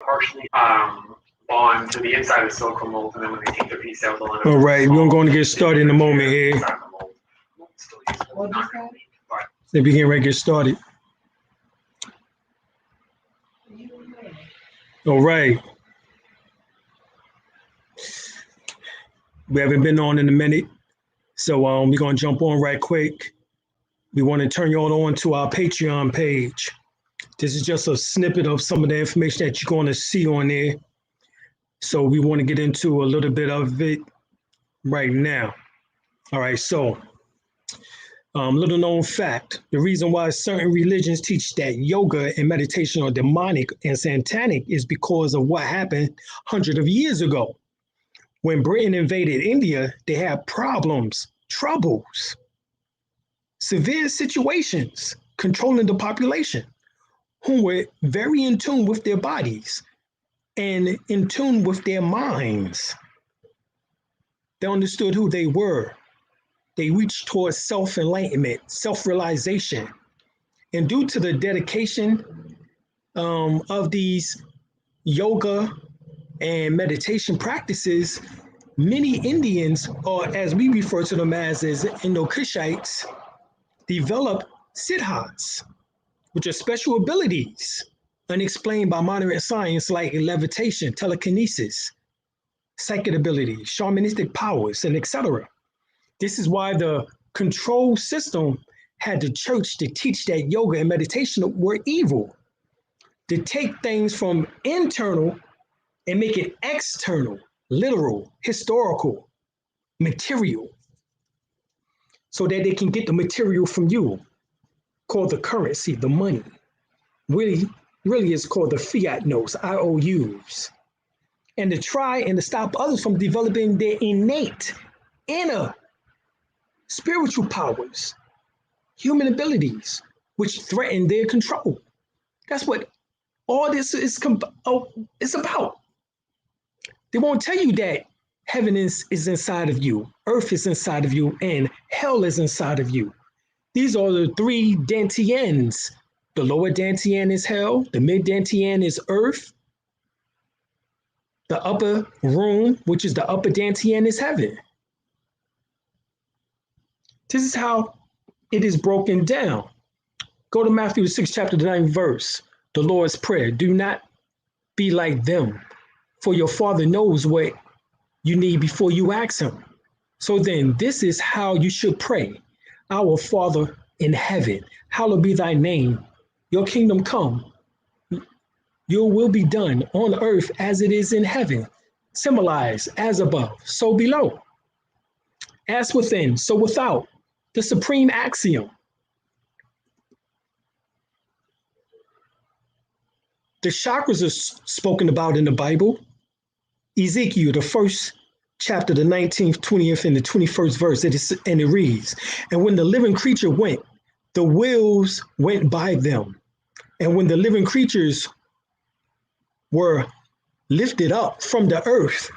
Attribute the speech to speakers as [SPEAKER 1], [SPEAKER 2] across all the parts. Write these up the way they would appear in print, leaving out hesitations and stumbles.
[SPEAKER 1] partially bond to the inside of the silicone mold, and then when they take the piece out, they'll end up.
[SPEAKER 2] All right, we're going to get started in a moment here. If we can get started. All right. We haven't been on in a minute, so we're going to jump on right quick. We want to turn you all on to our Patreon page. This is just a snippet of some of the information that you're going to see on there. So we want to get into a little bit of it right now. All right, so little known fact, the reason why certain religions teach that yoga and meditation are demonic and satanic is because of what happened hundreds of years ago. When Britain invaded India, they had problems, troubles, severe situations controlling the population who were very in tune with their bodies and in tune with their minds. They understood who they were. They reached towards self-enlightenment, self-realization. And due to the dedication of these yoga and meditation practices, many Indians, or as we refer to them as Indo-Kushites, developed siddhas, which are special abilities unexplained by modern science like levitation, telekinesis, psychic abilities, shamanistic powers, and etc. This is why the control system had the church to teach that yoga and meditation were evil, to take things from internal and make it external, literal, historical, material, so that they can get the material from you, called the currency, the money. Really is called the fiat notes, IOUs. And to try and to stop others from developing their innate, inner, spiritual powers, human abilities, which threaten their control. That's what all this is about. They won't tell you that heaven is inside of you, earth is inside of you, and hell is inside of you. These are the three dantians. The lower dantian is hell, the mid dantian is earth, the upper room, which is the upper dantian, is heaven. This is how it is broken down. Go to Matthew 6, chapter 9, verse, the Lord's Prayer. Do not be like them, for your Father knows what you need before you ask him. So then, this is how you should pray. Our Father in heaven, hallowed be thy name. Your kingdom come. Your will be done on earth as it is in heaven. Symbolize as above, so below. As within, so without. The supreme axiom. The chakras are spoken about in the Bible. Ezekiel, the first chapter, the 19th, 20th, and the 21st verse, and it reads, and when the living creature went, the wheels went by them. And when the living creatures were lifted up from the earth,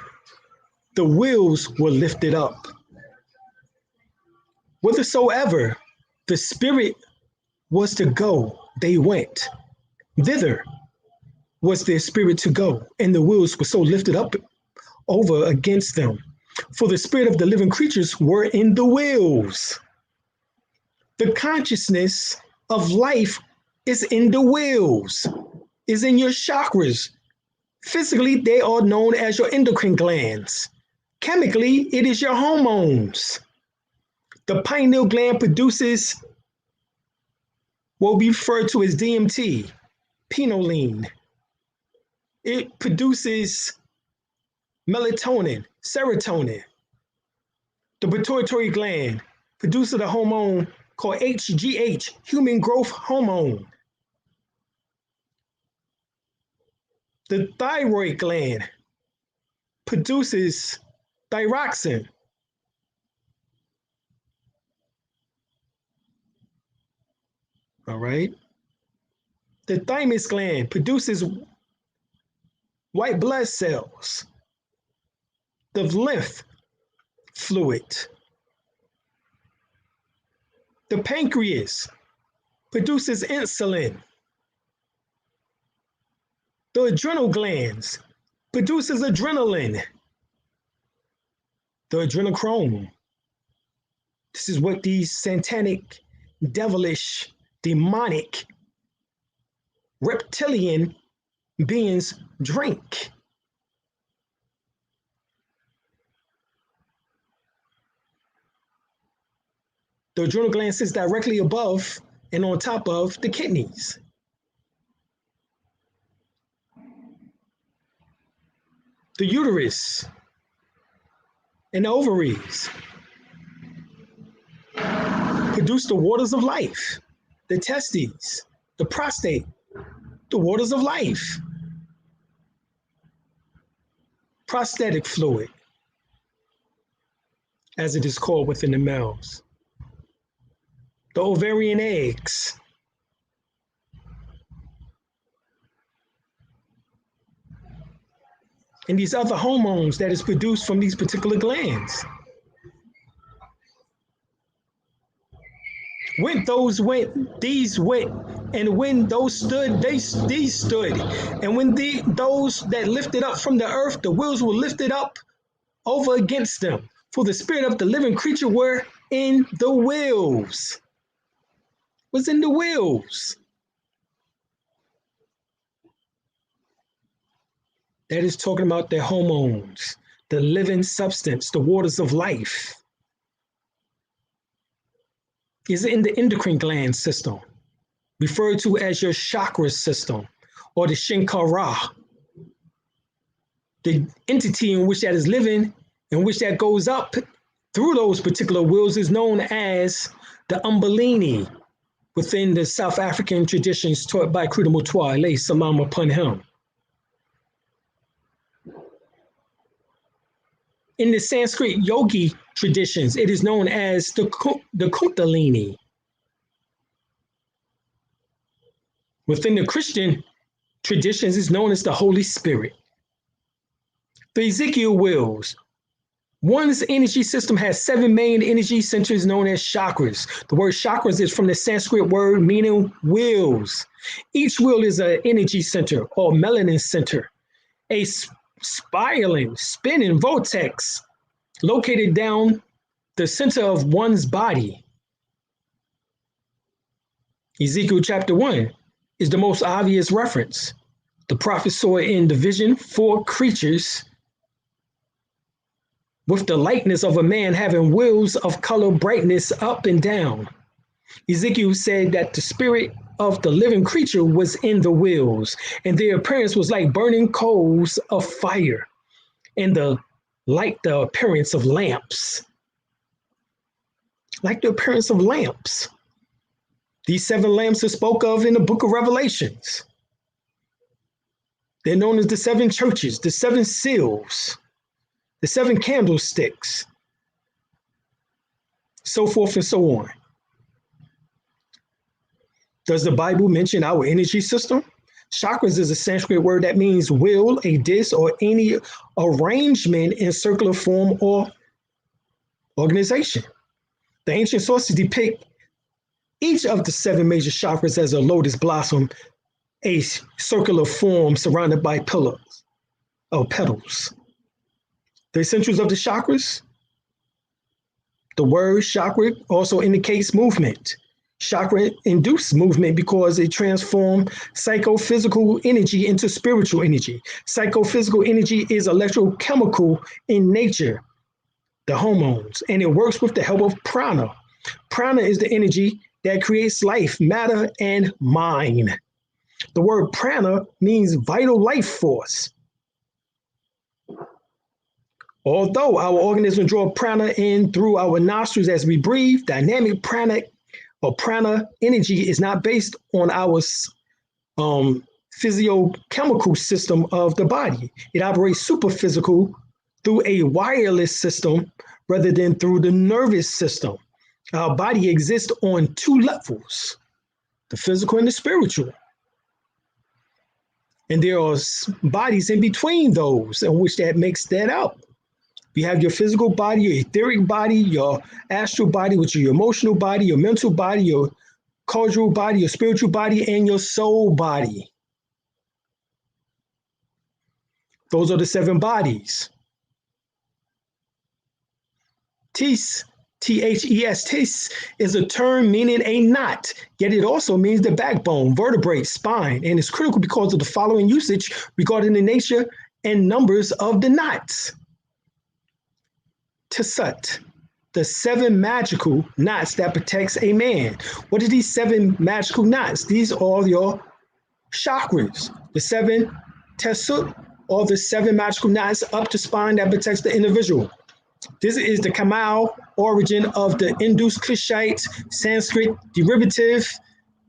[SPEAKER 2] the wheels were lifted up. Whithersoever the spirit was to go, they went. Thither was their spirit to go, and the wheels were so lifted up over against them. For the spirit of the living creatures were in the wheels. The consciousness of life is in the wheels, is in your chakras. Physically, they are known as your endocrine glands. Chemically, it is your hormones. The pineal gland produces what we refer to as DMT, pinoline. It produces melatonin, serotonin. The pituitary gland produces a hormone called HGH, human growth hormone. The thyroid gland produces thyroxine. All right. The thymus gland produces white blood cells. The lymph fluid. The pancreas produces insulin. The adrenal glands produces adrenaline. The adrenochrome. This is what these satanic, devilish, demonic, reptilian beings drink. The adrenal gland sits directly above and on top of the kidneys. The uterus and the ovaries produce the waters of life. The testes, the prostate, the waters of life. Prostatic fluid, as it is called within the males. The ovarian eggs. And these other hormones that is produced from these particular glands. When those went, these went, and when those stood, these stood. And when those that lifted up from the earth, the wheels were lifted up over against them. For the spirit of the living creature were in the wheels. Was in the wheels. That is talking about their hormones, the living substance, the waters of life. Is in the endocrine gland system, referred to as your chakra system, or the Shankara. The entity in which that is living, in which that goes up through those particular wheels, is known as the Kundalini, within the South African traditions taught by Krudamutwa, lay salam upon him. In the Sanskrit yogi traditions, it is known as the Kundalini. Within the Christian traditions, it's known as the Holy Spirit. The Ezekiel wheels. One's energy system has 7 main energy centers known as chakras. The word chakras is from the Sanskrit word meaning wheels. Each wheel is an energy center or melanin center, a spinning vortex located down the center of one's body. Ezekiel chapter 1 is the most obvious reference. The prophet saw in the vision 4 creatures with the likeness of a man having wheels of color brightness up and down. Ezekiel said that the spirit of the living creature was in the wheels, and their appearance was like burning coals of fire, and like the appearance of lamps. Like the appearance of lamps. These 7 lamps are spoke of in the book of Revelations. They're known as the 7 churches, the 7 seals, the 7 candlesticks, so forth and so on. Does the Bible mention our energy system? Chakras is a Sanskrit word that means wheel, a disc, or any arrangement in circular form or organization. The ancient sources depict each of the 7 major chakras as a lotus blossom, a circular form surrounded by pillars or petals. The essentials of the chakras. The word chakra also indicates movement. Chakra induced movement because it transforms psychophysical energy into spiritual energy. Psychophysical energy is electrochemical in nature, the hormones, and it works with the help of prana. Prana is the energy that creates life, matter, and mind. The word prana means vital life force. Although our organism draws prana in through our nostrils as we breathe, dynamic prana or prana energy is not based on our physiochemical system of the body. It operates superphysical through a wireless system rather than through the nervous system. Our body exists on 2 levels, the physical and the spiritual. And there are bodies in between those in which that makes that up. You have your physical body, your etheric body, your astral body, which is your emotional body, your mental body, your cultural body, your spiritual body, and your soul body. Those are the 7 bodies. Tes, T-H-E-S, tes is a term meaning a knot, yet it also means the backbone, vertebrae, spine, and is critical because of the following usage regarding the nature and numbers of the knots. Tesut, the 7 magical knots that protects a man. What are these 7 magical knots? These are your chakras. The 7 tesut are the 7 magical knots up the spine that protects the individual. This is the Kamal origin of the Indus-Kushite Sanskrit derivative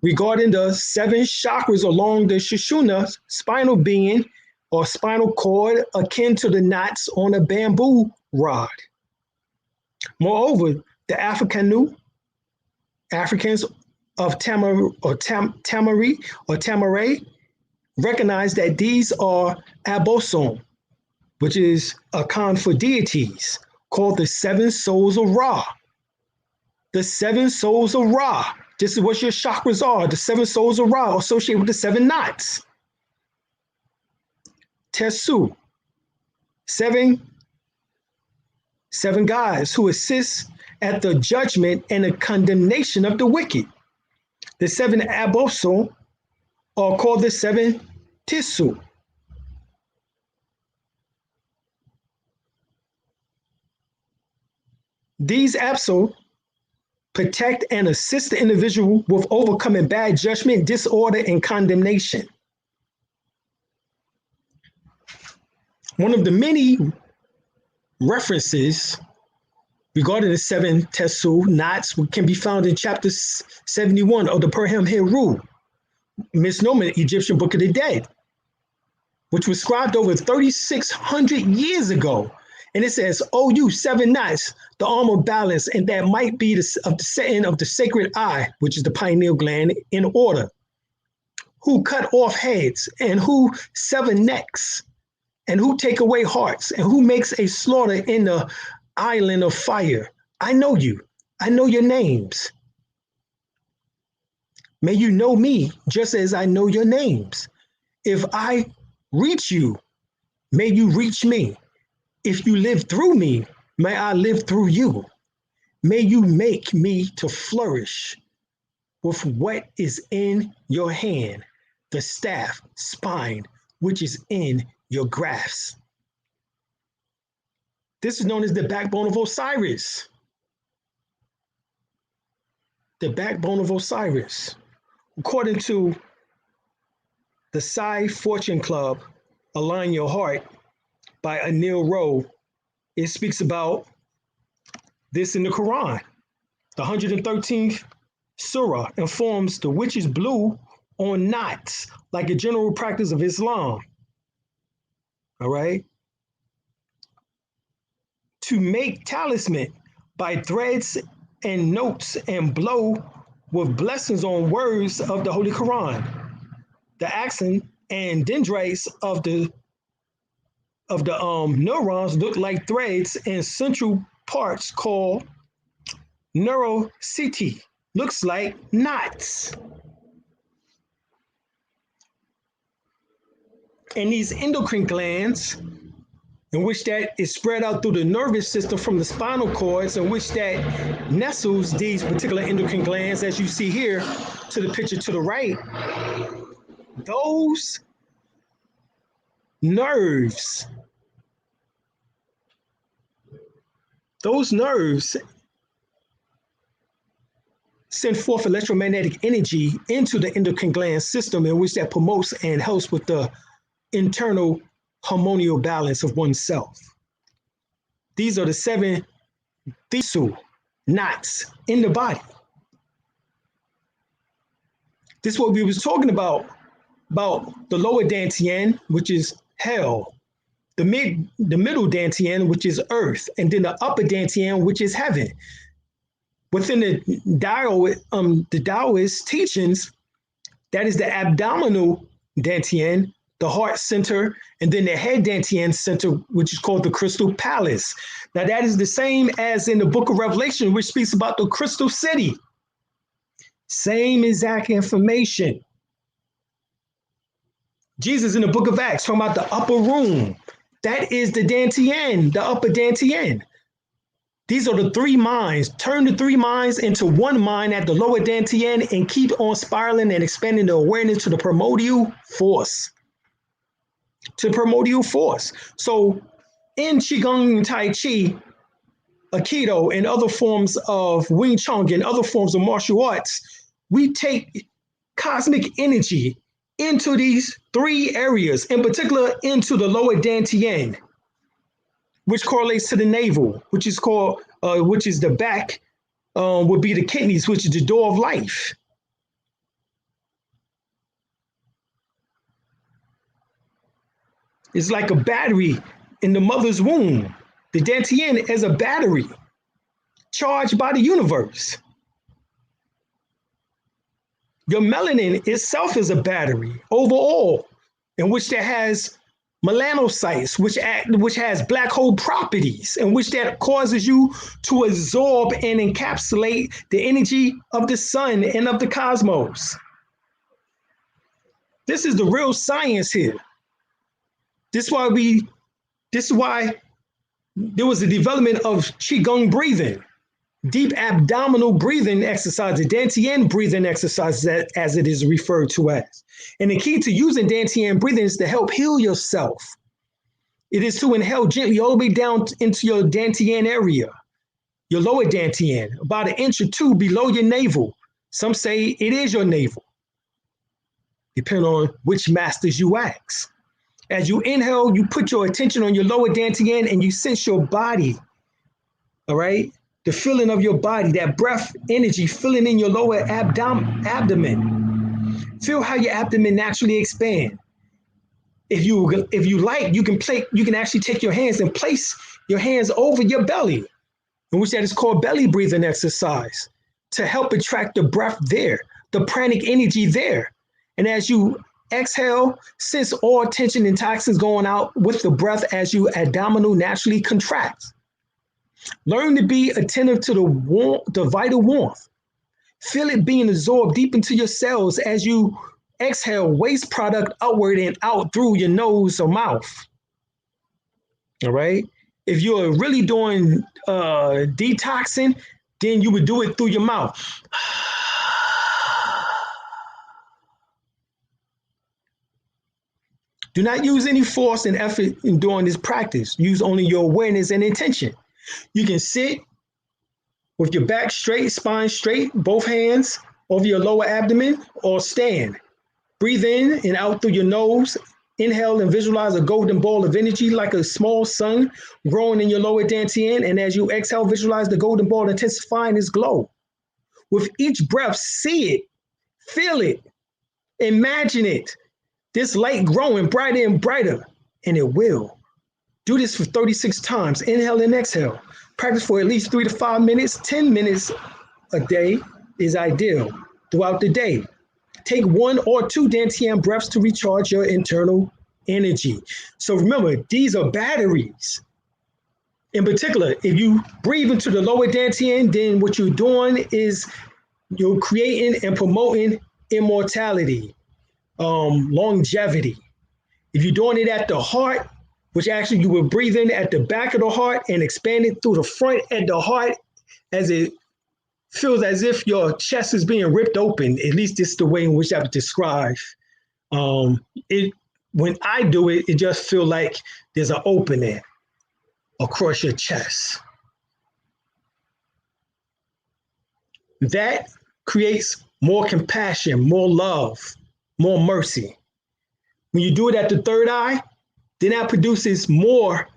[SPEAKER 2] regarding the 7 chakras along the Sushumna spinal being or spinal cord akin to the knots on a bamboo rod. Moreover, the Africans of Tamaray recognize that these are abosom, which is a con for deities, called the 7 souls of Ra. The 7 souls of Ra. This is what your chakras are. The 7 souls of Ra associated with the 7 knots. Tesu. 7 guys who assist at the judgment and the condemnation of the wicked. The 7 abosom are called the 7 tisu. These apso protect and assist the individual with overcoming bad judgment, disorder, and condemnation. One of the many references regarding the 7 tesu knots can be found in chapter 71 of the Perham Heru, misnomer Egyptian Book of the Dead, which was scribed over 3,600 years ago. And it says, "Oh, you 7 knots, the arm of balance, and that might be the setting of the sacred eye, which is the pineal gland, in order. Who cut off heads, and who sever necks, and who take away hearts, and who makes a slaughter in the island of fire. I know you. I know your names. May you know me just as I know your names. If I reach you, may you reach me. If you live through me, may I live through you. May you make me to flourish with what is in your hand, the staff, spine, which is in your grasp." This is known as the backbone of Osiris. The backbone of Osiris. According to the Psi Fortune Club, Align Your Heart, by Anil Rowe, it speaks about this in the Quran. The 113th surah informs the witches blew on knots like a general practice of Islam. All right? To make talisman by threads and notes and blow with blessings on words of the Holy Quran. The axon and dendrites of the neurons look like threads and central parts called neurocity looks like knots. And these endocrine glands, in which that is spread out through the nervous system from the spinal cords, in which that nestles these particular endocrine glands, as you see here to the picture to the right, those nerves send forth electromagnetic energy into the endocrine gland system, in which that promotes and helps with the internal harmonial balance of oneself. These are the 7 thisu, knots in the body. This is what we was talking about the lower dantian, which is hell, the middle dantian, which is earth, and then the upper dantian, which is heaven. Within the Taoist teachings, that is the abdominal dantian, the heart center, and then the head dantian center, which is called the crystal palace. Now that is the same as in the book of Revelation, which speaks about the crystal city. Same exact information. Jesus in the book of Acts talking about the upper room, That is the Dantian, the upper Dantian. These are the three minds. Turn the three minds into one mind at the lower Dantian and keep on spiraling and expanding the awareness to the primordial force. To primordial force. So in Qigong and Tai Chi, Aikido, and other forms of Wing Chun and other forms of martial arts, we take cosmic energy into these three areas, in particular into the lower Dantian, which correlates to the navel, which is called, which is the back, would be the kidneys, which is the door of life. It's like a battery in the mother's womb. The Dantian is a battery charged by the universe. Your melanin itself is a battery overall, in which that has melanocytes, which has black hole properties, and which that causes you to absorb and encapsulate the energy of the sun and of the cosmos. This is the real science here. This is why there was a development of Qigong breathing, deep abdominal breathing exercise, the Dantian breathing exercise, as it is referred to as. And the key to using Dantian breathing is to help heal yourself. It is to inhale gently all the way down into your Dantian area, your lower Dantian, about an inch or two below your navel. Some say it is your navel, depending on which masters you ask. As you inhale, you put your attention on your lower Dantian and you sense your body, all right? The feeling of your body, that breath energy filling in your lower abdomen. Feel how your abdomen naturally expands. If you like, you can actually take your hands and place your hands over your belly, in which that is called belly breathing exercise, to help attract the breath there, the pranic energy there. And as you exhale, sense all tension and toxins going out with the breath as you abdominal naturally contracts. Learn to be attentive to the vital warmth. Feel it being absorbed deep into your cells as you exhale waste product outward and out through your nose or mouth. All right. If you're really doing detoxing, then you would do it through your mouth. Do not use any force and effort in doing this practice. Use only your awareness and intention. You can sit with your back straight, spine straight, both hands over your lower abdomen, or stand. Breathe in and out through your nose. Inhale and visualize a golden ball of energy like a small sun growing in your lower Dantian. And as you exhale, visualize the golden ball intensifying its glow. With each breath, see it, feel it, imagine it. This light growing brighter and brighter, and it will. Do this for 36 times. Inhale and exhale. Practice for at least 3 to 5 minutes. 10 minutes a day is ideal throughout the day. Take 1 or 2 Dantian breaths to recharge your internal energy. So remember, these are batteries. In particular, if you breathe into the lower Dantian, then what you're doing is you're creating and promoting immortality, longevity. If you're doing it at the heart, which actually you will breathe in at the back of the heart and expand it through the front at the heart, as it feels as if your chest is being ripped open. At least this is the way in which I would describe. When I do it, it just feels like there's an opening across your chest. That creates more compassion, more love, more mercy. When you do it at the third eye, then that produces more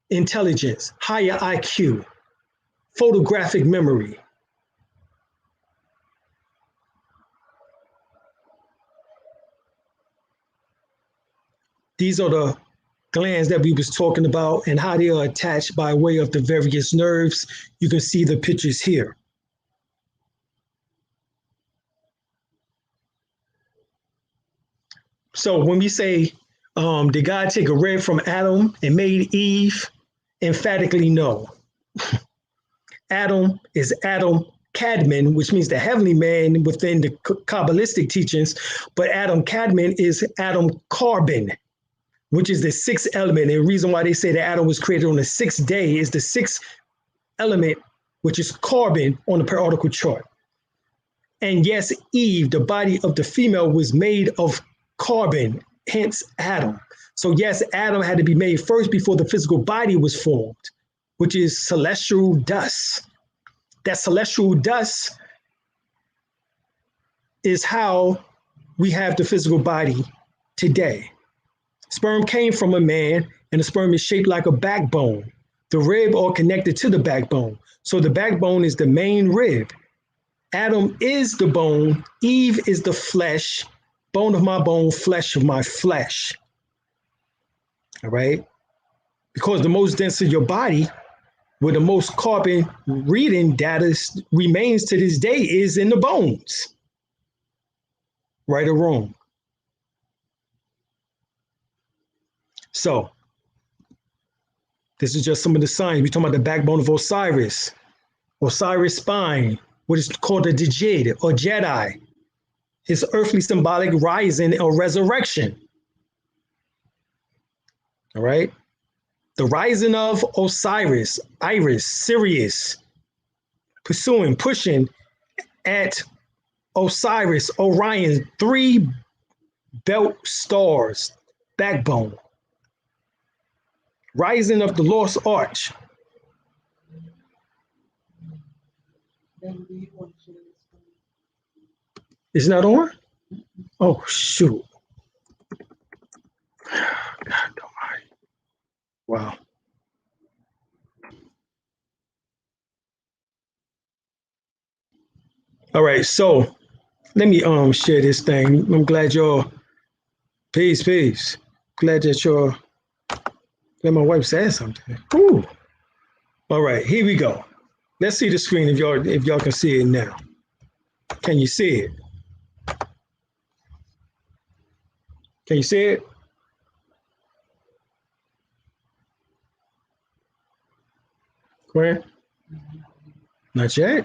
[SPEAKER 2] intelligence, higher IQ, photographic memory. These are the glands that we was talking about and how they are attached by way of the various nerves. You can see the pictures here. So when we say, did God take a rib from Adam and made Eve? Emphatically, no. Adam is Adam Kadmon, which means the heavenly man within the Kabbalistic teachings, but Adam Kadmon is Adam Carbon, which is the sixth element. And the reason why they say that Adam was created on the sixth day is the sixth element, which is carbon on the periodical chart. And yes, Eve, the body of the female, was made of carbon, hence Adam. So yes, Adam had to be made first before the physical body was formed, which is celestial dust. That celestial dust is how we have the physical body today. Sperm came from a man, and the sperm is shaped like a backbone. The rib are connected to the backbone. So the backbone is the main rib. Adam is the bone. Eve is the flesh. Bone of my bone, flesh of my flesh. All right? Because the most dense of your body, where the most carbon reading data remains to this day, is in the bones. Right or wrong? So, this is just some of the signs. We're talking about the backbone of Osiris, Osiris spine, what is called the Djed or Jedi, his earthly symbolic rising or resurrection. All right? The rising of Osiris, Iris, Sirius, pursuing, pushing at Osiris, Orion, 3 belt stars, backbone. Rising of the lost arch. It's not on? Oh, shoot. God almighty. Wow. All right, so let me share this thing. I'm glad y'all, peace. Glad that y'all, glad my wife said something. Ooh. All right, here we go. Let's see the screen if y'all can see it now. Can you see it? Can you see it? Where? Not yet.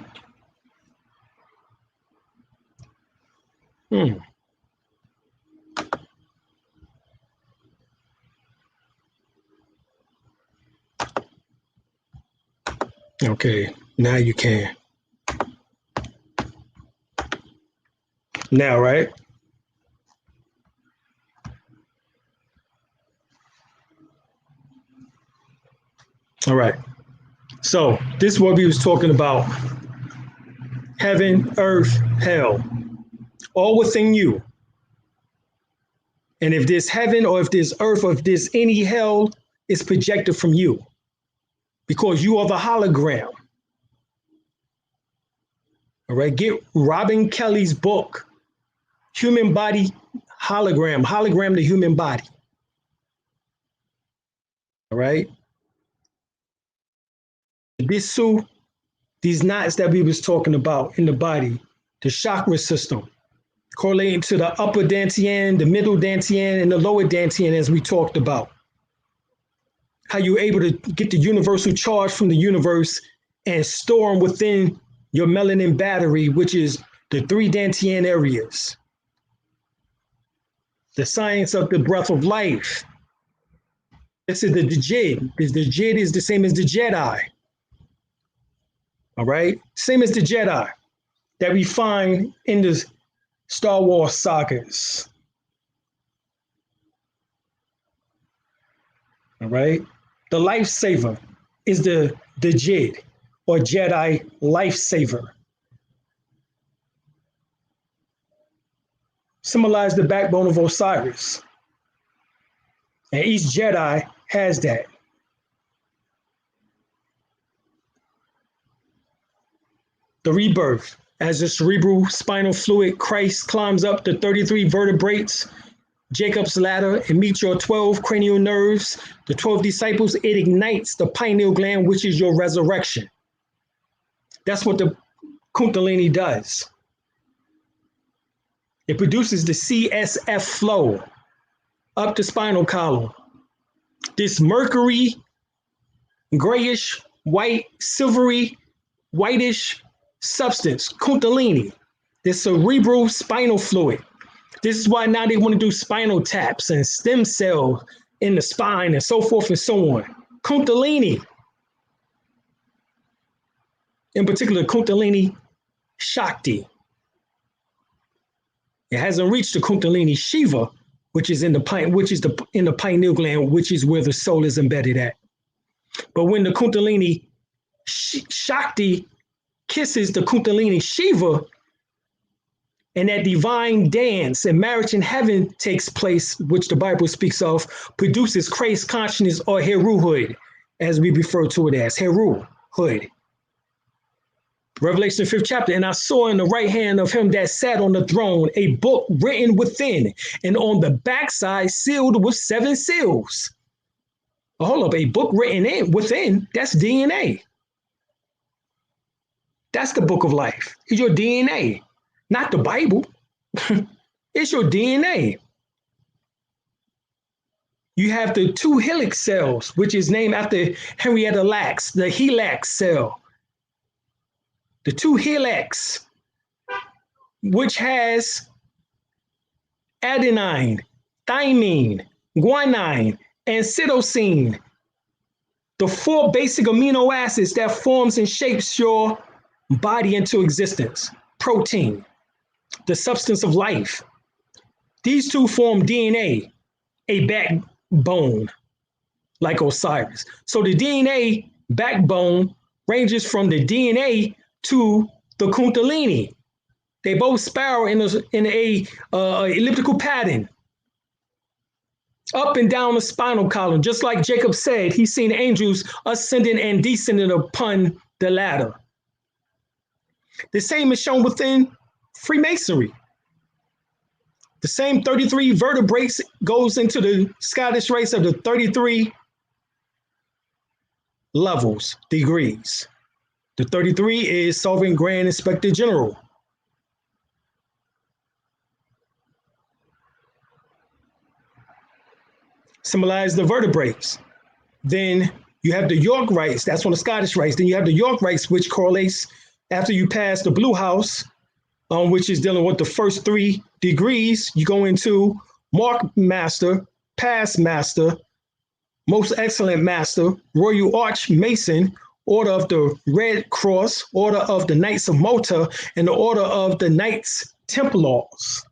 [SPEAKER 2] Okay, now you can. Now, right? All right. So this is what we was talking about. Heaven, earth, hell, all within you. And if there's heaven or if there's earth or if there's any hell, it's projected from you because you are the hologram. All right. Get Robin Kelly's book, Human Body Hologram, Hologram the Human Body. All right. These knots that we was talking about in the body, the chakra system, correlating to the upper dantian, the middle dantian, and the lower dantian, as we talked about. How you're able to get the universal charge from the universe and store them within your melanin battery, which is the 3 dantian areas. The science of the breath of life. This is the Djed. The Djed is the same as the Jedi. All right, same as the Jedi that we find in the Star Wars sagas. All right, the lifesaver is the Djed or Jedi lifesaver. Symbolize the backbone of Osiris, and each Jedi has that. The rebirth, as the cerebral spinal fluid, Christ climbs up the 33 vertebrates, Jacob's ladder, and meets your 12 cranial nerves, the 12 disciples, it ignites the pineal gland, which is your resurrection. That's what the Kundalini does. It produces the CSF flow up the spinal column. This mercury, grayish, white, silvery, whitish substance, Kundalini, the cerebral spinal fluid. This is why now they want to do spinal taps and stem cell in the spine and so forth and so on. Kundalini, in particular, Kundalini Shakti. It hasn't reached the Kundalini Shiva, which is in the pineal gland, which is where the soul is embedded at. But when the Kundalini Shakti kisses the Kundalini Shiva, and that divine dance and marriage in heaven takes place, which the Bible speaks of, produces Christ consciousness or Heruhood, as we refer to it as Heruhood. Revelation 5th chapter, and I saw in the right hand of him that sat on the throne a book written within, and on the backside sealed with 7 seals. Oh, hold up, a book written within, that's DNA. That's the book of life. It's your DNA, not the Bible. It's your DNA. You have the 2 helix cells, which is named after Henrietta Lacks, the helix cell. The 2 helix, which has adenine, thymine, guanine, and cytosine, the 4 basic amino acids that forms and shapes your body into existence. Protein, the substance of life. These 2 form DNA, a backbone, like Osiris. So the DNA backbone ranges from the DNA to the Kundalini. They both spiral in a elliptical pattern, up and down the spinal column. Just like Jacob said, he's seen angels ascending and descending upon the ladder. The same is shown within Freemasonry. The same 33 vertebrates goes into the Scottish race of the 33 levels, degrees. The 33 is Sovereign Grand Inspector General. Symbolize the vertebrates. Then you have the York rites, that's on the Scottish rites. Then you have the York rites, which correlates after you pass the Blue House, which is dealing with the first 3 degrees. You go into Mark Master, Past Master, Most Excellent Master, Royal Arch Mason, Order of the Red Cross, Order of the Knights of Malta, and the Order of the Knights Templars.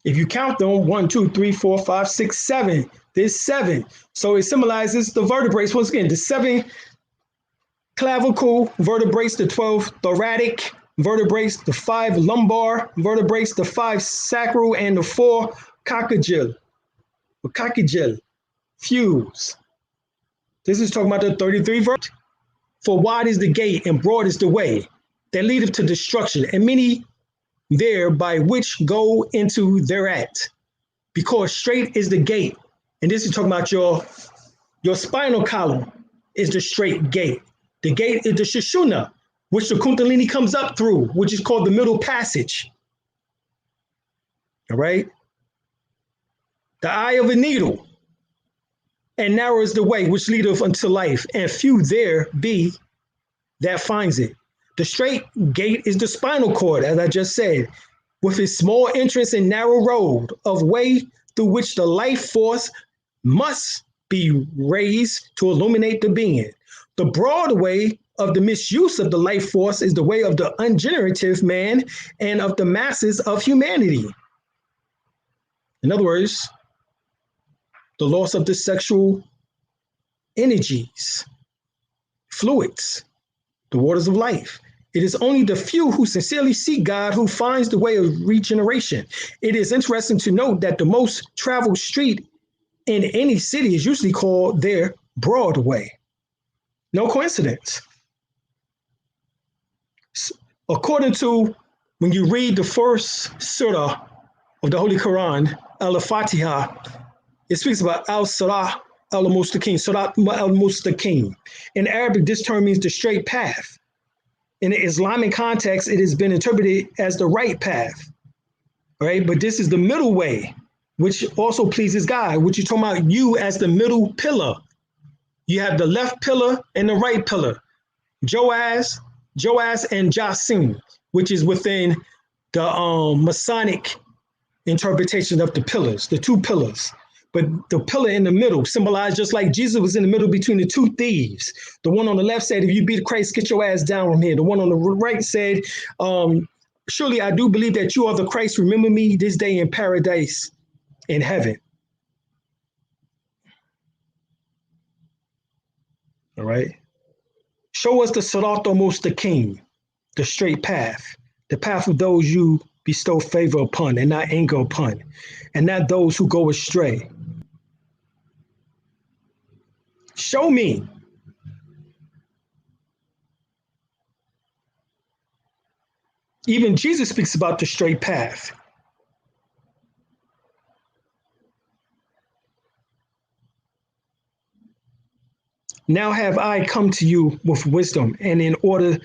[SPEAKER 2] If you count them, 1, 2, 3, 4, 5, 6, 7, there's 7. So it symbolizes the vertebrates. Once again, the 7 clavicle vertebrates, the 12 thoracic vertebrates, the 5 lumbar vertebrates, the 5 sacral, and the 4 coccygeal fuse. This is talking about the 33 vertebrae. For wide is the gate and broad is the way that leadeth to destruction, and many there by which go into thereat. Because straight is the gate, and this is talking about your spinal column is the straight gate. The gate is the Sushumna, which the Kundalini comes up through, which is called the middle passage. All right? The eye of a needle, and narrow is the way which leadeth unto life, and few there be that finds it. The straight gate is the spinal cord, as I just said, with its small entrance and narrow road of way through which the life force must be raised to illuminate the being. The broad way of the misuse of the life force is the way of the ungenerative man and of the masses of humanity. In other words, the loss of the sexual energies, fluids, the waters of life. It is only the few who sincerely seek God who finds the way of regeneration. It is interesting to note that the most traveled street in any city is usually called their Broadway. No coincidence. According to, when you read the first surah of the Holy Quran, Al-Fatiha, it speaks about Al-Sirat al-Mustaqim, Sirat al-Mustaqim. In Arabic, this term means the straight path. In the Islamic context, it has been interpreted as the right path, right? But this is the middle way, which also pleases God, which you're talking about you as the middle pillar. You have the left pillar and the right pillar, Joaz and Jasim, which is within the Masonic interpretation of the pillars, the two pillars. But the pillar in the middle symbolized just like Jesus was in the middle between the two thieves. The one on the left said, if you be the Christ, get your ass down from here. The one on the right said, surely I do believe that you are the Christ. Remember me this day in paradise in heaven. All right. Show us the Sirato Mustaqim, the straight path, the path of those you bestow favor upon and not anger upon, and not those who go astray. Show me. Even Jesus speaks about the straight path. Now have I come to you with wisdom, and in order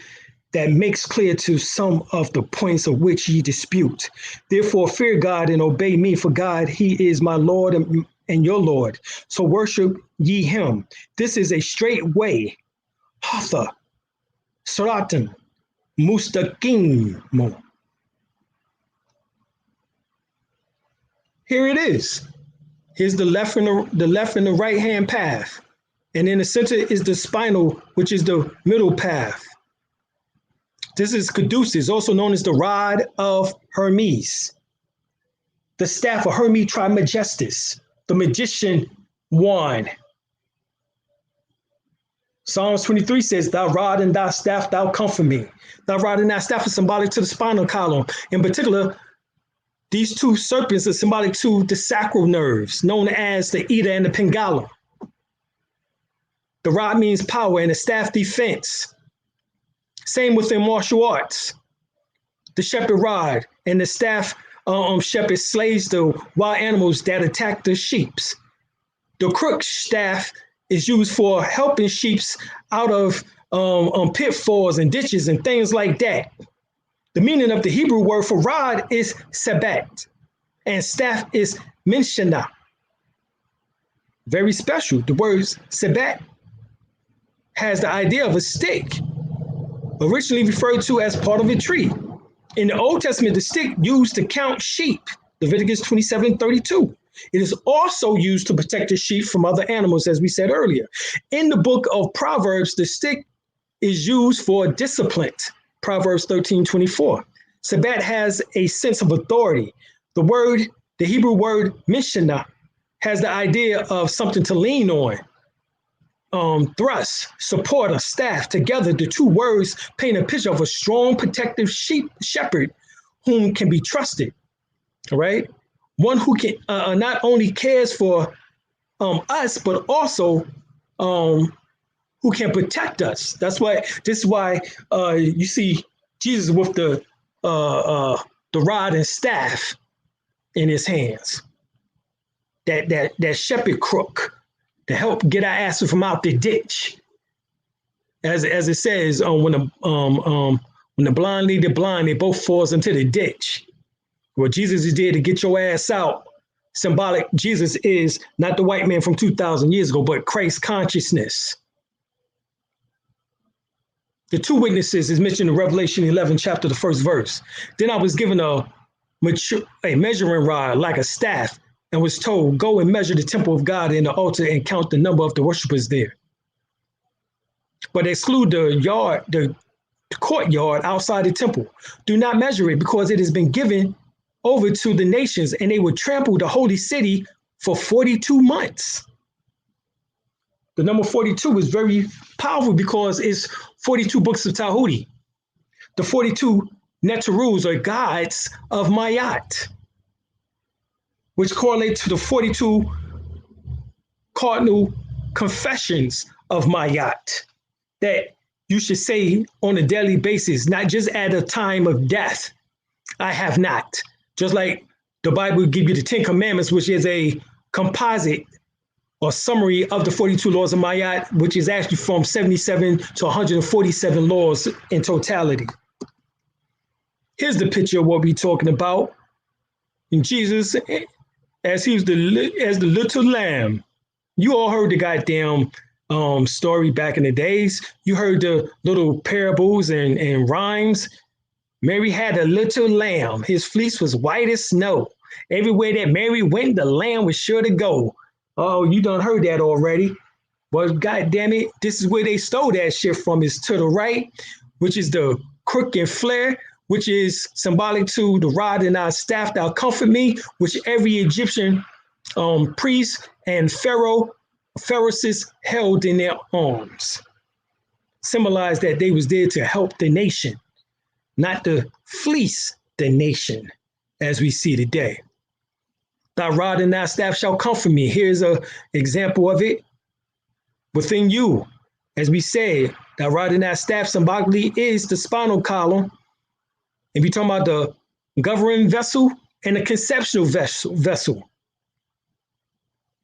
[SPEAKER 2] that makes clear to some of the points of which ye dispute. Therefore fear God and obey me, for God, he is my Lord and your Lord. So worship ye him. This is a straight way. Hatha, Siratan, Mustaqim. Here it is. Here's the left and the right hand path. And in the center is the spinal, which is the middle path. This is caduceus, also known as the rod of Hermes, the staff of Hermes Trismegistus, the magician wand. Psalms 23 says, thy rod and thy staff, thou comfort me. Thy rod and thy staff is symbolic to the spinal column. In particular, these two serpents are symbolic to the sacral nerves, known as the Ida and the Pingala. The rod means power and the staff defense. Same within martial arts. The shepherd rod and the staff shepherd slays the wild animals that attack the sheep. The crook staff is used for helping sheep out of pitfalls and ditches and things like that. The meaning of the Hebrew word for rod is sabat, and staff is minshana. Very special. The word sabat has the idea of a stick, originally referred to as part of a tree. In the Old Testament, the stick used to count sheep, Leviticus 27:32. It is also used to protect the sheep from other animals, as we said earlier. In the book of Proverbs, the stick is used for discipline, Proverbs 13:24. Sabat has a sense of authority. The Hebrew word mishnah, has the idea of something to lean on. Thrust, support, or staff. Together, the two words paint a picture of a strong, protective shepherd whom can be trusted. All right, one who can not only cares for us, but also who can protect us. This is why you see Jesus with the rod and staff in his hands. That shepherd crook to help get our asses from out the ditch. As it says, when the blind lead the blind, they both falls into the ditch. Well, Jesus is there to get your ass out. Symbolic, Jesus is not the white man from 2,000 years ago, but Christ consciousness. The two witnesses is mentioned in Revelation 11, chapter, the first verse. Then I was given a measuring rod like a staff, and was told, go and measure the temple of God and the altar and count the number of the worshipers there. But exclude the courtyard outside the temple. Do not measure it, because it has been given over to the nations, and they would trample the holy city for 42 months. The number 42 is very powerful because it's 42 books of Tahuti. The 42 Netarus or gods of Mayat, which correlate to the 42 cardinal confessions of Mayat that you should say on a daily basis, not just at a time of death. I have not. Just like the Bible give you the 10 Commandments, which is a composite or summary of the 42 laws of Mayat, which is actually from 77 to 147 laws in totality. Here's the picture of what we're talking about. And Jesus, as he was as the little lamb. You all heard the goddamn story back in the days. You heard the little parables and rhymes. Mary had a little lamb. His fleece was white as snow. Everywhere that Mary went, the lamb was sure to go. Oh, you done heard that already. But God damn it, this is where they stole that shit from, is to the right, which is the crook and flare, which is symbolic to the rod and our staff that comfort me, which every Egyptian priest and pharaohs held in their arms. Symbolized that they was there to help the nation, not to fleece the nation, as we see today. Thy rod and thy staff shall comfort me. Here's an example of it. Within you, as we said, thy rod and thy staff symbolically is the spinal column. If you're talking about the governing vessel and the conceptual vessel,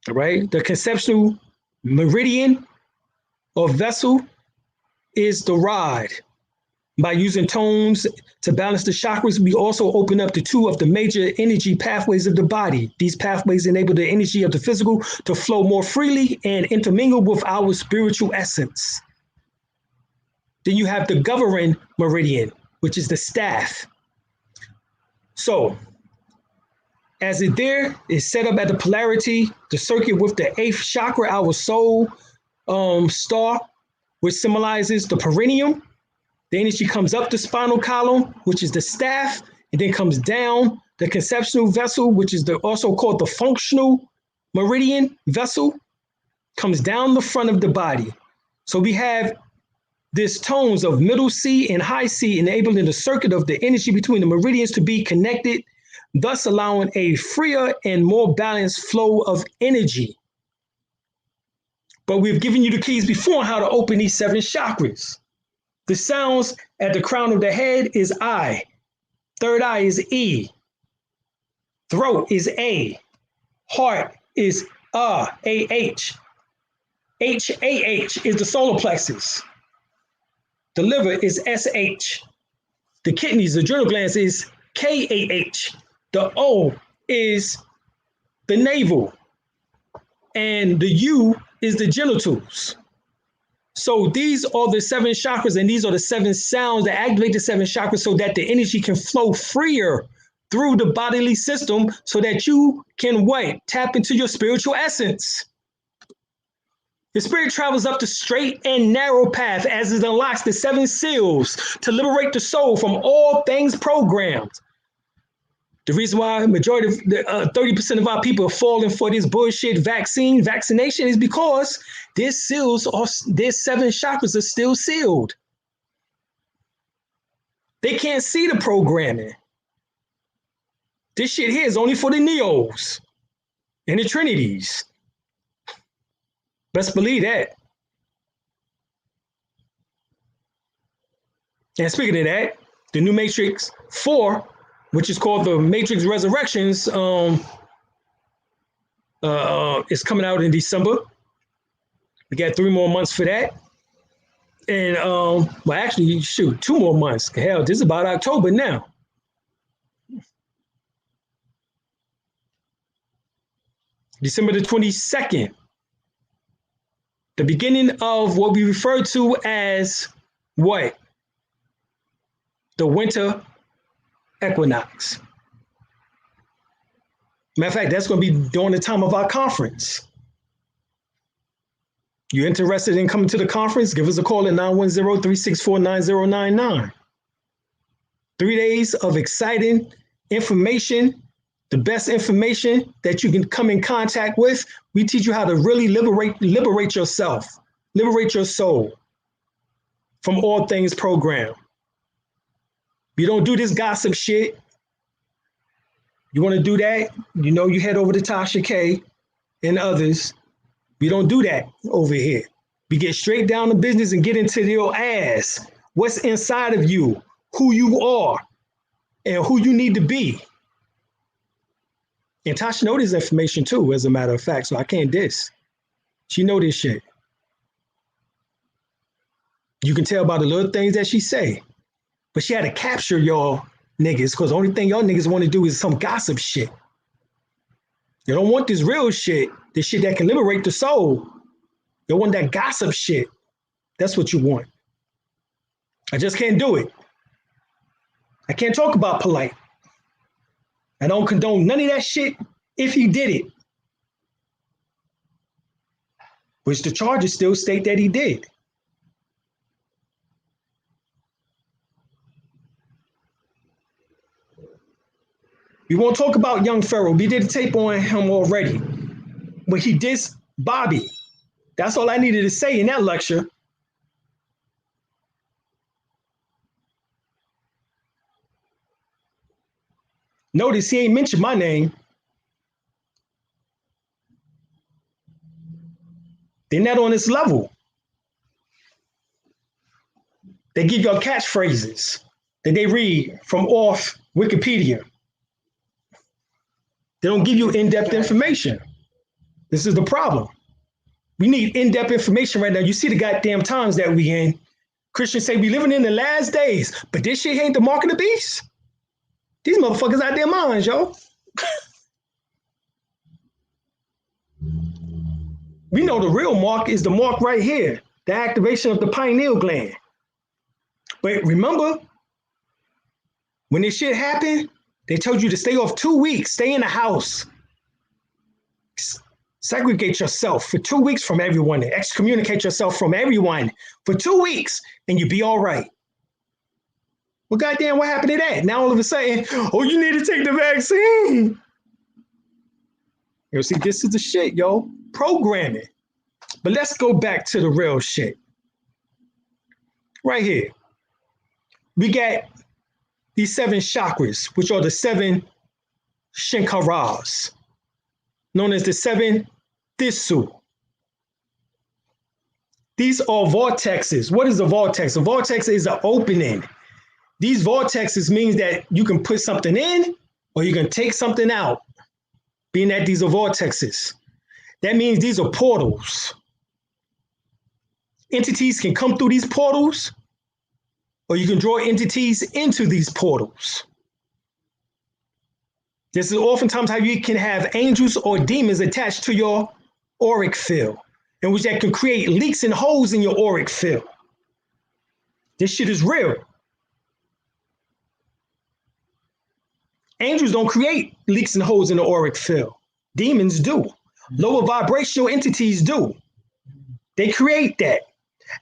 [SPEAKER 2] all right? The conceptual meridian or vessel is the rod. By using tones to balance the chakras, we also open up the two of the major energy pathways of the body. These pathways enable the energy of the physical to flow more freely and intermingle with our spiritual essence. Then you have the governing meridian, which is the staff. So, as it there is set up at the polarity, the circuit with the 8th chakra, our soul star, which symbolizes the perineum. The energy comes up the spinal column, which is the staff, and then comes down the conceptual vessel, which is also called the functional meridian vessel, comes down the front of the body. So we have this tones of middle C and high C, enabling the circuit of the energy between the meridians to be connected, thus allowing a freer and more balanced flow of energy. But we've given you the keys before on how to open these 7 chakras. The sounds at the crown of the head is I. Third eye is E. Throat is A. Heart is A-H. H-A-H is the solar plexus. The liver is S-H. The kidneys, the adrenal glands is K-A-H. The O is the navel. And the U is the genitals. So these are the 7 chakras, and these are the 7 sounds that activate the 7 chakras so that the energy can flow freer through the bodily system so that you can what? Tap into your spiritual essence. The spirit travels up the straight and narrow path as it unlocks the 7 seals to liberate the soul from all things programmed. The reason why majority of the 30% of our people are falling for this bullshit vaccination is because their 7 chakras are still sealed. They can't see the programming. This shit here is only for the Neos and the Trinities. Best believe that. And speaking of that, the new Matrix 4, which is called the Matrix Resurrections, is coming out in December. We got 3 more months for that. And, well, actually, shoot, 2 more months. Hell, this is about October now. December the 22nd. The beginning of what we refer to as what? The winter equinox. Matter of fact, that's going to be during the time of our conference. You interested in coming to the conference? Give us a call at 910-364-9099. 3 days of exciting information, the best information that you can come in contact with. We teach you how to really liberate yourself, liberate your soul from all things programmed. You don't do this gossip shit. You want to do that? You know, you head over to Tasha K and others. We don't do that over here. We get straight down to business and get into your ass. What's inside of you, who you are, and who you need to be. And Tasha knows this information too, as a matter of fact, so I can't diss. She know this shit. You can tell by the little things that she say. But she had to capture y'all niggas because the only thing y'all niggas want to do is some gossip shit. You don't want this real shit, this shit that can liberate the soul. You want that gossip shit. That's what you want. I just can't do it. I can't talk about polite. I don't condone none of that shit if he did it, which the charges still state that he did. We won't talk about young Pharaoh. We did a tape on him already. But he dissed Bobby. That's all I needed to say in that lecture. Notice he ain't mentioned my name. They're not on this level. They give you catchphrases that they read from off Wikipedia. They don't give you in-depth information. This is the problem. We need in-depth information right now. You see the goddamn times that we in. Christians say we living in the last days, but this shit ain't the mark of the beast. These motherfuckers out their minds, yo. We know the real mark is the mark right here, the activation of the pineal gland. But remember, when this shit happened, they told you to stay off 2 weeks, stay in the house. Segregate yourself for 2 weeks from everyone, excommunicate yourself from everyone for 2 weeks, and you'll be all right. Well, goddamn, what happened to that? Now all of a sudden, oh, you need to take the vaccine. You see, this is the shit, yo. Programming. But let's go back to the real shit. Right here. We got these 7 chakras, which are the 7 shankaras, known as the 7 thisu. These are vortexes. What is a vortex? A vortex is an opening. These vortexes means that you can put something in or you can take something out, being that these are vortexes. That means these are portals. Entities can come through these portals, or you can draw entities into these portals. This is oftentimes how you can have angels or demons attached to your auric field, in which that can create leaks and holes in your auric field. This shit is real. Angels don't create leaks and holes in the auric field. Demons do. Lower vibrational entities do. They create that.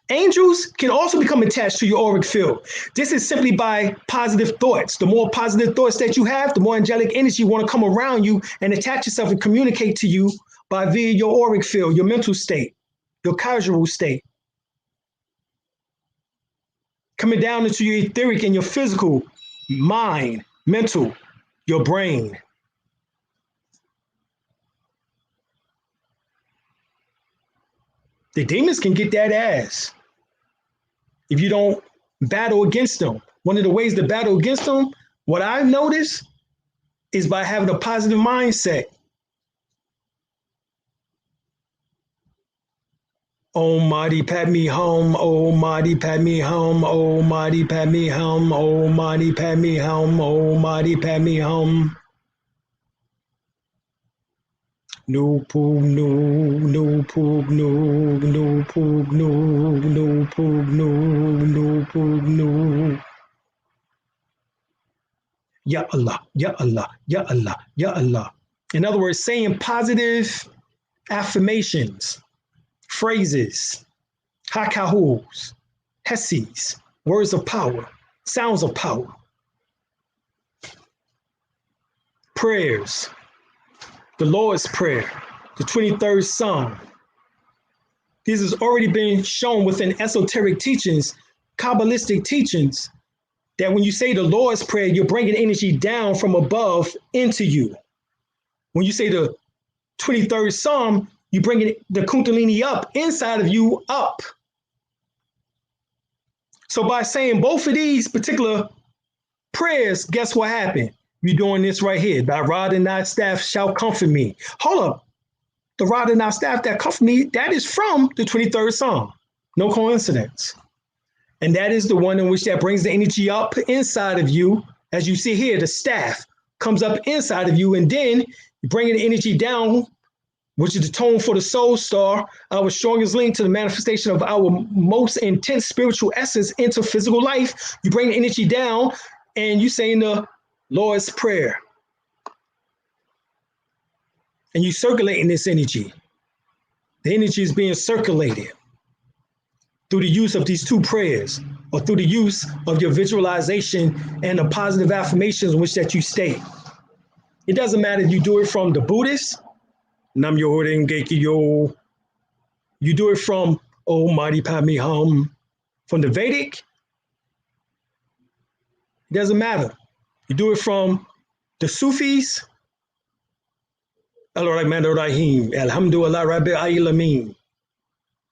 [SPEAKER 2] Angels can also become attached to your auric field. This is simply by positive thoughts. The more positive thoughts that you have, the more angelic energy want to come around you and attach itself and communicate to you via your auric field, your mental state, your causal state. Coming down into your etheric and your physical mind, mental, your brain. The demons can get that ass if you don't battle against them. One of the ways to battle against them, what I've noticed, is by having a positive mindset. Oh, mighty pat me home, oh, mighty pat me home, oh, mighty pat me home, oh, mighty pat me home, oh, mighty pat me home. No poog, no poog, no poog, no poog, no poog, no. Ya Allah, ya Allah, ya Allah, ya Allah. In other words, saying positive affirmations, phrases, hakahuls, hesses, words of power, sounds of power, prayers, the Lord's Prayer, the 23rd Psalm. This has already been shown within esoteric teachings, Kabbalistic teachings, that when you say the Lord's Prayer, you're bringing energy down from above into you. When you say the 23rd Psalm, you bring the Kundalini up, inside of you, up. So by saying both of these particular prayers, guess what happened? You're doing this right here. Thy rod and thy staff shall comfort me. Hold up. The rod and thy staff that comfort me, that is from the 23rd Psalm. No coincidence. And that is the one in which that brings the energy up inside of you. As you see here, the staff comes up inside of you, and then you bring the energy down, which is the tone for the soul star, our strongest link to the manifestation of our most intense spiritual essence into physical life. You bring the energy down, and you say in the Lord's Prayer. and you circulating this energy. The energy is being circulated through the use of these two prayers, or through the use of your visualization and the positive affirmations which that you state. It doesn't matter if you do it from the Buddhist, Nam Myoho Renge Kyo. You do it from Om Mani Padme Hum, from the Vedic. It doesn't matter. You do it from the Sufis. Al-Rahman Ar-Rahim, Alhamdulillah Rabbil Alamin.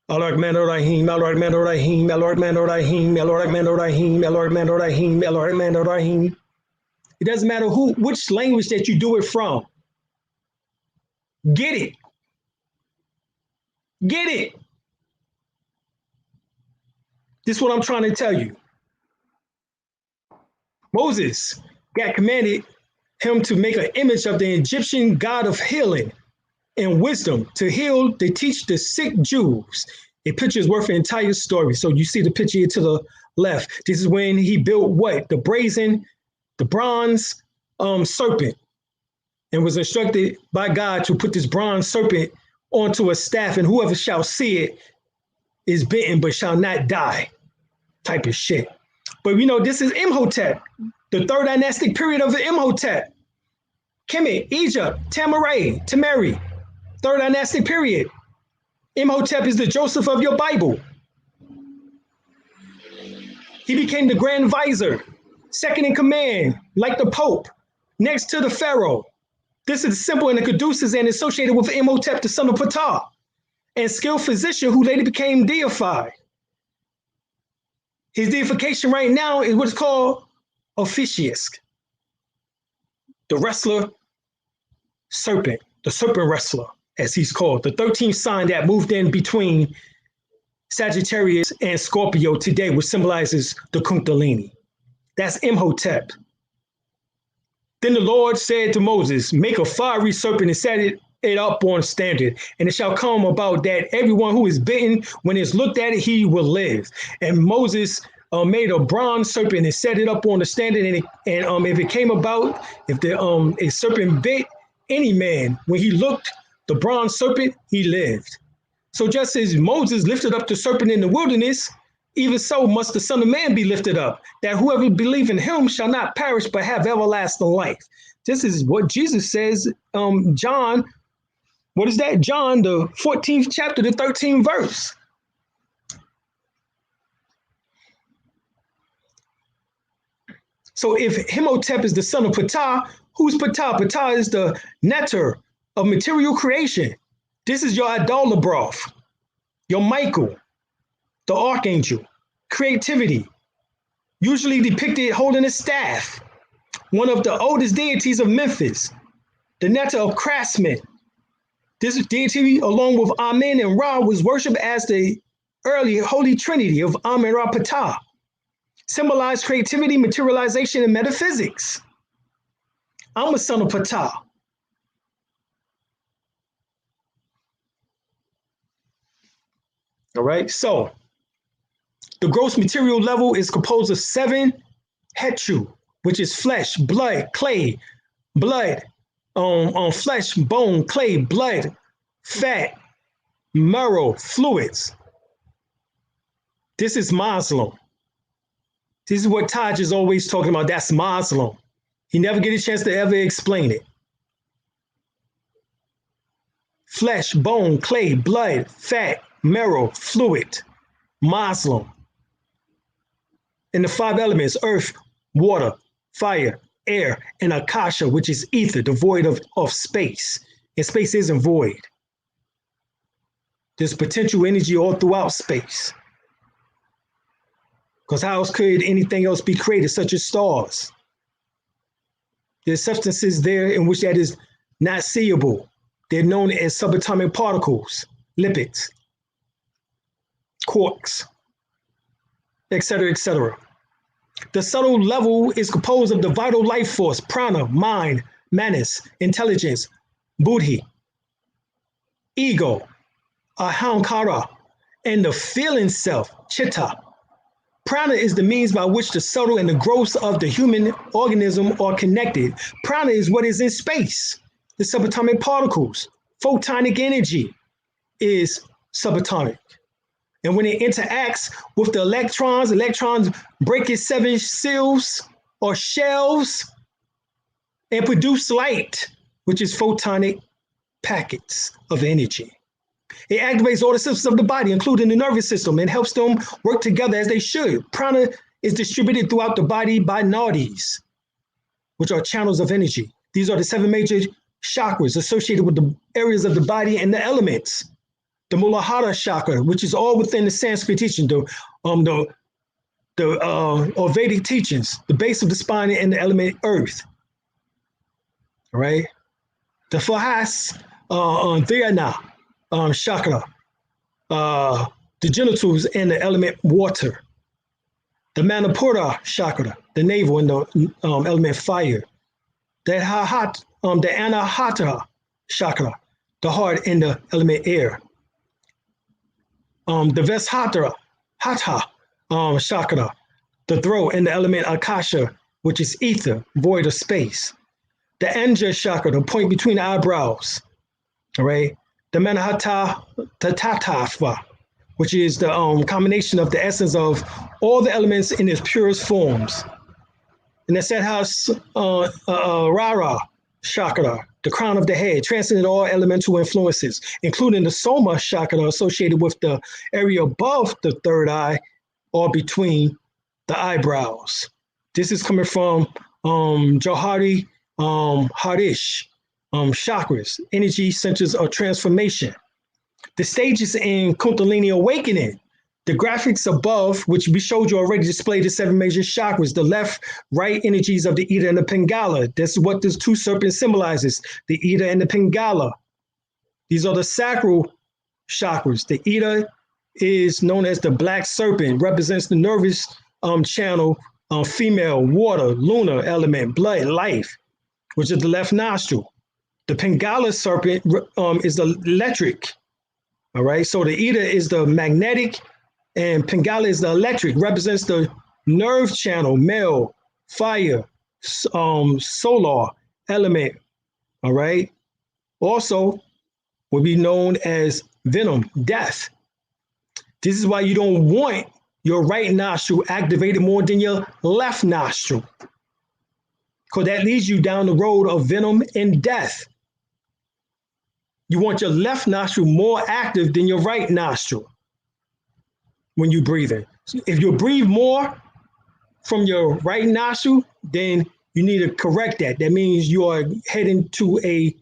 [SPEAKER 2] Al-Rahman Ar-Rahim, Al-Rahman Ar-Rahim, Al-Rahman Ar-Rahim, Al-Rahman Ar-Rahim, Al-Rahman Ar-Rahim, Al-Rahman Ar-Rahim. It doesn't matter which language that you do it from. Get it. Get it. This is what I'm trying to tell you. Moses got commanded him to make an image of the Egyptian god of healing and wisdom to heal, to teach the sick Jews. A picture is worth an entire story. So you see the picture here to the left. This is when he built what? The bronze serpent, and was instructed by God to put this bronze serpent onto a staff, and whoever shall see it is bitten but shall not die, type of shit. But you know, this is Imhotep, the third dynastic period of the Imhotep. Kemet, Egypt, Tamari, third dynastic period. Imhotep is the Joseph of your Bible. He became the Grand Vizier, second in command, like the Pope, next to the Pharaoh. This is the symbol in the caduceus and associated with Imhotep, the son of Ptah, and skilled physician who later became deified. His deification right now is what's called Osiris, the wrestler serpent, the serpent wrestler, as he's called, the 13th sign that moved in between Sagittarius and Scorpio today, which symbolizes the Kundalini. That's Imhotep. Then the Lord said to Moses, make a fiery serpent and set it up on a standard, and it shall come about that everyone who is bitten, when it's looked at it, he will live. And Moses made a bronze serpent and set it up on the standard, and if it came about, if a serpent bit any man, when he looked the bronze serpent, he lived. So just as Moses lifted up the serpent in the wilderness, even so must the Son of Man be lifted up, that whoever believes in him shall not perish but have everlasting life. This is what Jesus says, John, what is that? John, the 14th chapter, the 13th verse. So if Imhotep is the son of Ptah, who's Ptah? Ptah is the nectar of material creation. This is your Adolabroth, your Michael, the archangel, creativity, usually depicted holding a staff, one of the oldest deities of Memphis, the nectar of craftsmen. This deity, along with Amen and Ra, was worshipped as the early holy trinity of Amen Ra Ptah, symbolized creativity, materialization, and metaphysics. I'm a son of Ptah. All right, so the gross material level is composed of 7 hetu, which is flesh, blood, clay, blood, flesh, bone, clay, blood, fat, marrow, fluids. This is Muslim. This is what Taj is always talking about. That's Muslim. He never get a chance to ever explain it. Flesh, bone, clay, blood, fat, marrow, fluid, Muslim. And the 5 elements, earth, water, fire, air, and akasha, which is ether, the void of space. And space isn't void. There's potential energy all throughout space. Because how else could anything else be created, such as stars? There's substances there in which that is not seeable. They're known as subatomic particles, lipids, quarks, etc., etc. The subtle level is composed of the vital life force, prana, mind, manas, intelligence, buddhi, ego, ahankara, and the feeling self, chitta. Prana is the means by which the subtle and the gross of the human organism are connected. Prana is what is in space. the subatomic particles. Photonic energy is subatomic. And when it interacts with the electrons break its 7 seals or shells and produce light, which is photonic packets of energy. It activates all the systems of the body, including the nervous system, and helps them work together as they should. Prana is distributed throughout the body by nadis, which are channels of energy. These are the 7 major chakras associated with the areas of the body and the elements. The Muladhara chakra, which is all within the Sanskrit teaching, the Vedic teachings, the base of the spine and the element earth. All right. The Fahas Dhyana chakra, the genitals and the element water. The Manipura chakra, the navel and the element fire. The Anahata chakra, the heart and the element air. The Veshatra chakra, the throat and the element Akasha, which is ether, void of space. The Anja chakra, the point between the eyebrows. All right. The Manahata Tatafa, which is the combination of the essence of all the elements in its purest forms. And the Rara chakra, the crown of the head, transcended all elemental influences, including the Soma chakra associated with the area above the third eye or between the eyebrows. This is coming from Johari Harish chakras, energy centers of transformation. The stages in Kundalini awakening. The graphics above, which we showed you already, display the 7 major chakras, the left, right energies of the Ida and the Pingala. That's what this 2 serpents symbolizes, the Ida and the Pingala. These are the sacral chakras. The Ida is known as the black serpent, represents the nervous channel, female, water, lunar element, blood, life, which is the left nostril. The Pingala serpent is the electric. All right, so the Ida is the magnetic and Pingala is the electric, represents the nerve channel, male, fire, solar element. All right, also will be known as venom, death. This is why you don't want your right nostril activated more than your left nostril, because that leads you down the road of venom and death. You want your left nostril more active than your right nostril when you breathe in. So if you breathe more from your right nostril, then you need to correct that. That means you are heading to a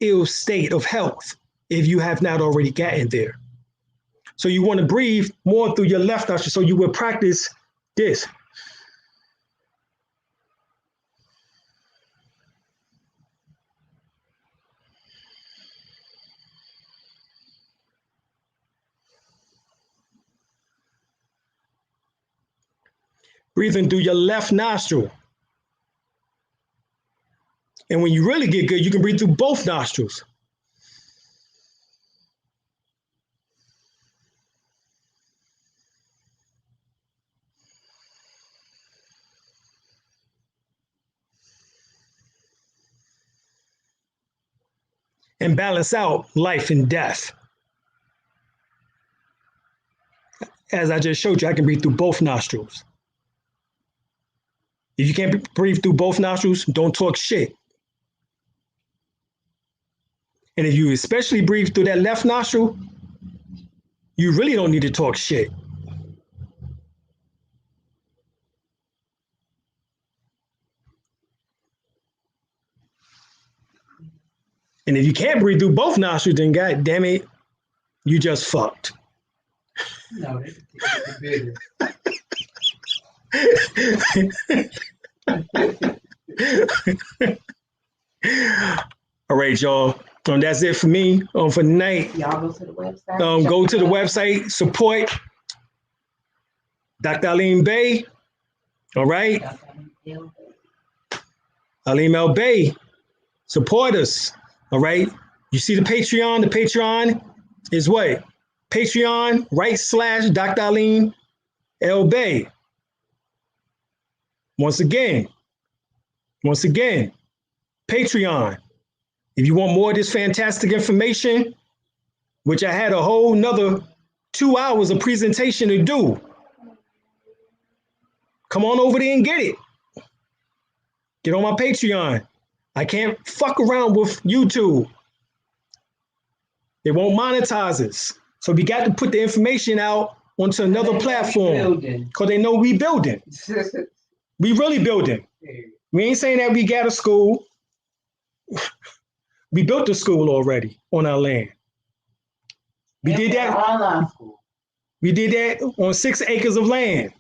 [SPEAKER 2] ill state of health if you have not already gotten there. So you want to breathe more through your left nostril. So you would practice this. Breathing through your left nostril. And when you really get good, you can breathe through both nostrils. And balance out life and death. As I just showed you, I can breathe through both nostrils. If you can't breathe through both nostrils, don't talk shit. And if you especially breathe through that left nostril, you really don't need to talk shit. And if you can't breathe through both nostrils, then God damn it, you just fucked.
[SPEAKER 3] No, it's bigger.
[SPEAKER 2] All right, y'all. That's it for me for tonight.
[SPEAKER 4] Y'all go to the website.
[SPEAKER 2] Go to the website, support Dr. El-Bey. All right. Alim El-Bey. Support us. All right. You see the Patreon. The Patreon is what? Patreon, / Dr. Alim El-Bey. Once again, Patreon, If you want more of this fantastic information, which I had a whole nother 2 hours of presentation to do, come on over there and get it. Get on my Patreon. I can't fuck around with YouTube. They won't monetize us. So we got to put the information out onto another platform because they know we building. We really building. We ain't saying that we got a school. We built the school already on our land. We did that. We did that on 6 acres of land.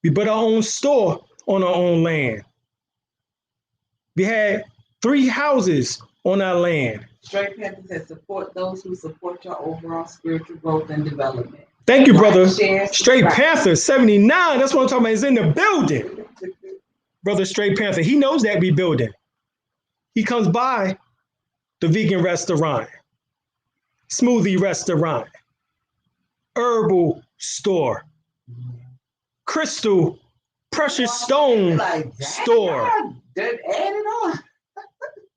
[SPEAKER 2] We built our own store on our own land. We had 3 houses on our land.
[SPEAKER 4] Straight Panther says support those who support your overall spiritual growth and development.
[SPEAKER 2] Thank you, brother.
[SPEAKER 4] Share,
[SPEAKER 2] Straight Panther 79. That's what I'm talking about. Is in the building. Brother Straight Panther. He knows that we building. He comes by the vegan restaurant, smoothie restaurant, herbal store, crystal, precious stone store,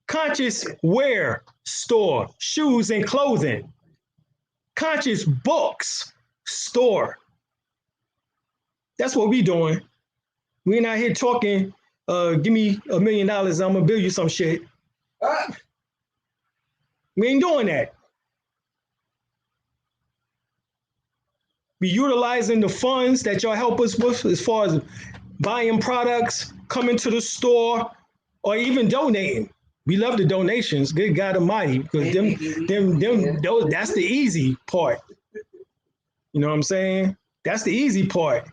[SPEAKER 2] conscious wear store, shoes and clothing, conscious books store. That's what we doing. We ain't out here talking, give me $1 million, I'm gonna build you some shit. We ain't doing that. We utilizing the funds that y'all help us with as far as buying products, coming to the store, or even donating. We love the donations, good God Almighty, because those, that's the easy part. You know what I'm saying? That's the easy part.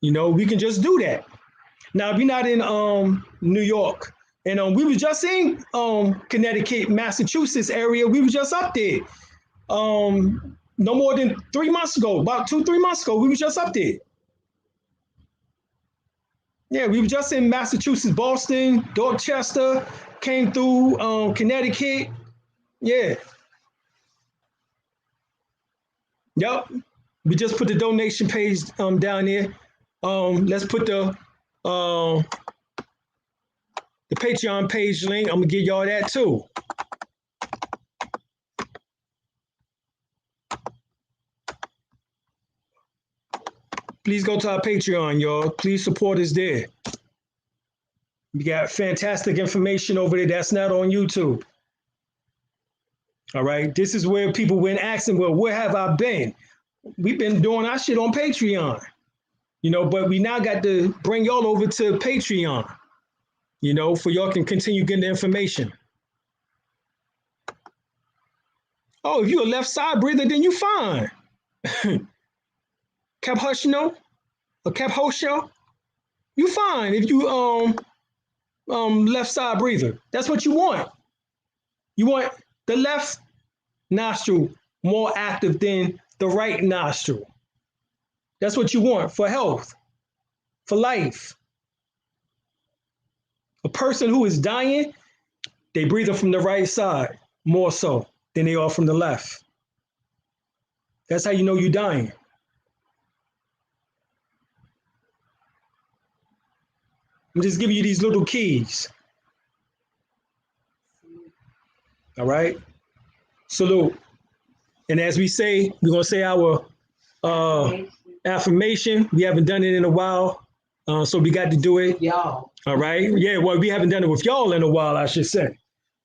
[SPEAKER 2] You know, we can just do that. Now, we're not in New York, and we were just in Connecticut, Massachusetts area. We were just up there. No more than 3 months ago, about 2-3 months ago, we were just up there. Yeah, we were just in Massachusetts, Boston, Dorchester, came through Connecticut. Yeah. Yep. We just put the donation page down there. Let's put the Patreon page link. I'm gonna give y'all that too. Please go to our Patreon, y'all. Please support us there. We got fantastic information over there that's not on YouTube. All right. This is where people went asking, well, where have I been? We've been doing our shit on Patreon, you know, but we now got to bring y'all over to Patreon, you know, for y'all can continue getting the information. Oh, if you're a left side breather, then you fine. Cap Hushno, or Cap Hosho, you fine if you left side breather. That's what you want. You want the left nostril more active than the right nostril. That's what you want for health, for life. A person who is dying, they breathe from the right side more so than they are from the left. That's how you know you're dying. I'm just giving you these little keys. All right? Salute. And as we say, we're going to say our affirmation. We haven't done it in a while, so we got to do it.
[SPEAKER 4] Y'all.
[SPEAKER 2] All right? Yeah, well, we haven't done it with y'all in a while, I should say.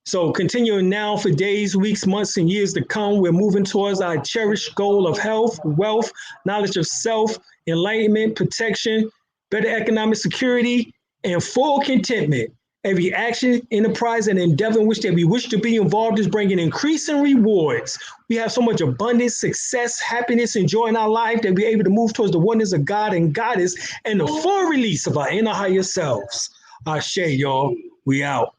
[SPEAKER 2] So continuing now for days, weeks, months, and years to come, we're moving towards our cherished goal of health, wealth, knowledge of self, enlightenment, protection, better economic security, and full contentment. Every action, enterprise, and endeavor in which that we wish to be involved is bringing increasing rewards. We have so much abundance, success, happiness, and joy in our life that we're able to move towards the oneness of God and Goddess and the full release of our inner higher selves. Ashe, y'all. We out.